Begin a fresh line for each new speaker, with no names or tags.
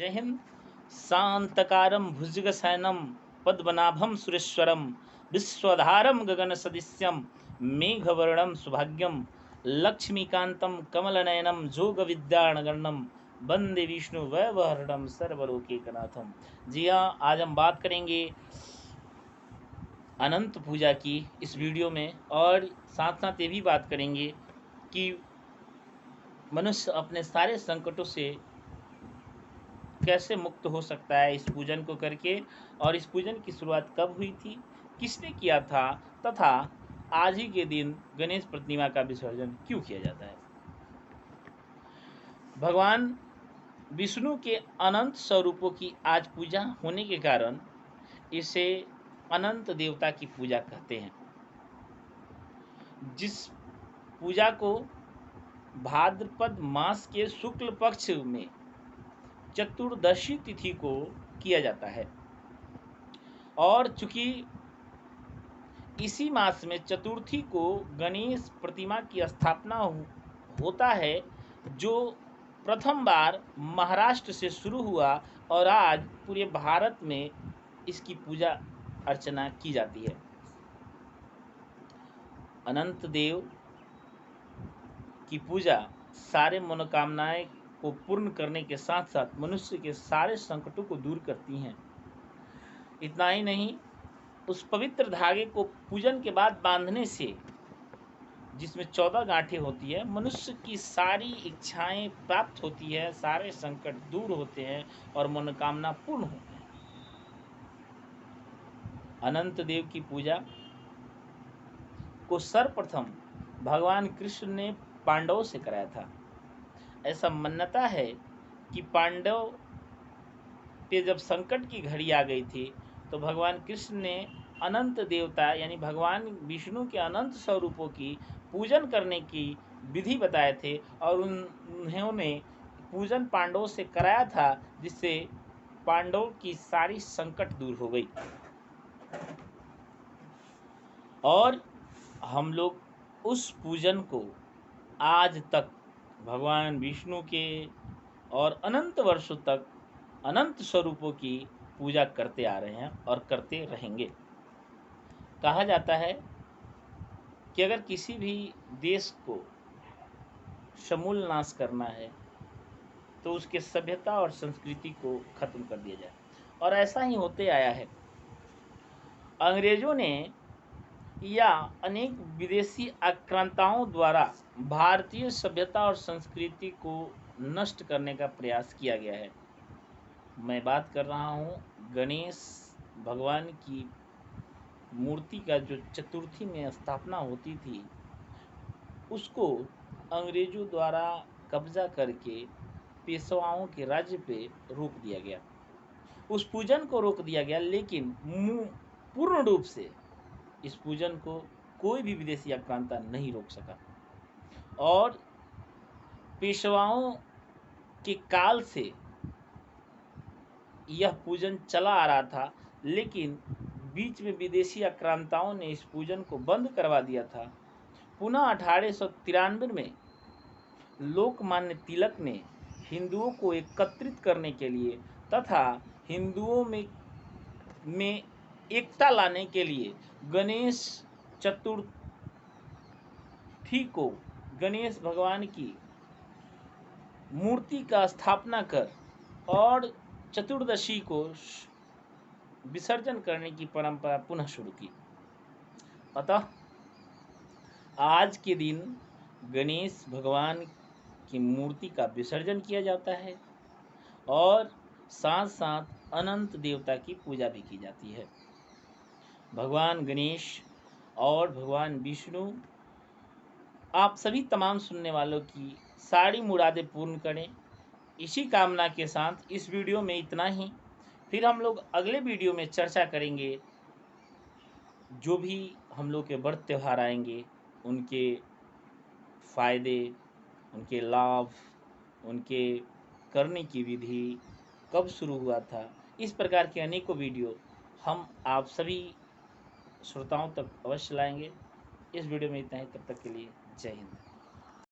जय हिंद। शांतकारं भुजगशयनं पद्मनाभं सुरेश्वरं विश्वधारं गगनसदृश्यं मेघवर्णं सुभाग्यं लक्ष्मीकान्तं कमलनयनं जोगविद्यानगण्यं वंदे विष्णु वैवहरणं सर्वलोकैकनाथम। जी हाँ, आज हम बात करेंगे अनंत पूजा की इस वीडियो में, और साथ साथ ये भी बात करेंगे कि मनुष्य अपने सारे संकटों से कैसे मुक्त हो सकता है इस पूजन को करके, और इस पूजन की शुरुआत कब हुई थी, किसने किया था, तथा आज ही के दिन गणेश प्रतिमा का विसर्जन क्यों किया जाता है। भगवान विष्णु के अनंत स्वरूपों की आज पूजा होने के कारण इसे अनंत देवता की पूजा कहते हैं। जिस पूजा को भाद्रपद मास के शुक्ल पक्ष में चतुर्दशी तिथि को किया जाता है, और चूंकि इसी मास में चतुर्थी को गणेश प्रतिमा की स्थापना होता है, जो प्रथम बार महाराष्ट्र से शुरू हुआ और आज पूरे भारत में इसकी पूजा अर्चना की जाती है। अनंत देव की पूजा सारे मनोकामनाएं को पूर्ण करने के साथ साथ मनुष्य के सारे संकटों को दूर करती हैं। इतना ही नहीं, उस पवित्र धागे को पूजन के बाद बांधने से, जिसमें 14 गांठें होती है, मनुष्य की सारी इच्छाएं प्राप्त होती है, सारे संकट दूर होते हैं और मनोकामना पूर्ण होते हैं। अनंत देव की पूजा को सर्वप्रथम भगवान कृष्ण ने पांडवों से कराया था। ऐसा मान्यता है कि पांडव पे जब संकट की घड़ी आ गई थी, तो भगवान कृष्ण ने अनंत देवता यानी भगवान विष्णु के अनंत स्वरूपों की पूजन करने की विधि बताए थे, और उन्होंने पूजन पांडवों से कराया था, जिससे पांडवों की सारी संकट दूर हो गई। और हम लोग उस पूजन को आज तक भगवान विष्णु के और अनंत वर्षों तक अनंत स्वरूपों की पूजा करते आ रहे हैं और करते रहेंगे। कहा जाता है कि अगर किसी भी देश को समूल नाश करना है तो उसके सभ्यता और संस्कृति को खत्म कर दिया जाए, और ऐसा ही होते आया है। अंग्रेजों ने या अनेक विदेशी आक्रांताओं द्वारा भारतीय सभ्यता और संस्कृति को नष्ट करने का प्रयास किया गया है। मैं बात कर रहा हूँ गणेश भगवान की मूर्ति का जो चतुर्थी में स्थापना होती थी, उसको अंग्रेजों द्वारा कब्जा करके पेशवाओं के राज्य पे रोक दिया गया, उस पूजन को रोक दिया गया। लेकिन पूर्ण रूप से इस पूजन को कोई भी विदेशी आक्रांता नहीं रोक सका, और पेशवाओं के काल से यह पूजन चला आ रहा था, लेकिन बीच में विदेशी आक्रांताओं ने इस पूजन को बंद करवा दिया था। पुनः 1893 में लोकमान्य तिलक ने हिंदुओं को एकत्रित करने के लिए तथा हिंदुओं में एकता लाने के लिए गणेश चतुर्थी को गणेश भगवान की मूर्ति का स्थापना कर और चतुर्दशी को विसर्जन करने की परंपरा पुनः शुरू की। अतः आज के दिन गणेश भगवान की मूर्ति का विसर्जन किया जाता है, और साथ साथ अनंत देवता की पूजा भी की जाती है। भगवान गणेश और भगवान विष्णु आप सभी तमाम सुनने वालों की सारी मुरादें पूर्ण करें। इसी कामना के साथ इस वीडियो में इतना ही। फिर हम लोग अगले वीडियो में चर्चा करेंगे, जो भी हम लोग के व्रत त्यौहार आएंगे उनके फ़ायदे, उनके लाभ, उनके करने की विधि, कब शुरू हुआ था। इस प्रकार के अनेकों वीडियो हम आप सभी श्रोताओं तक अवश्य लाएंगे। इस वीडियो में इतना ही। तब तक के लिए जय हिंद।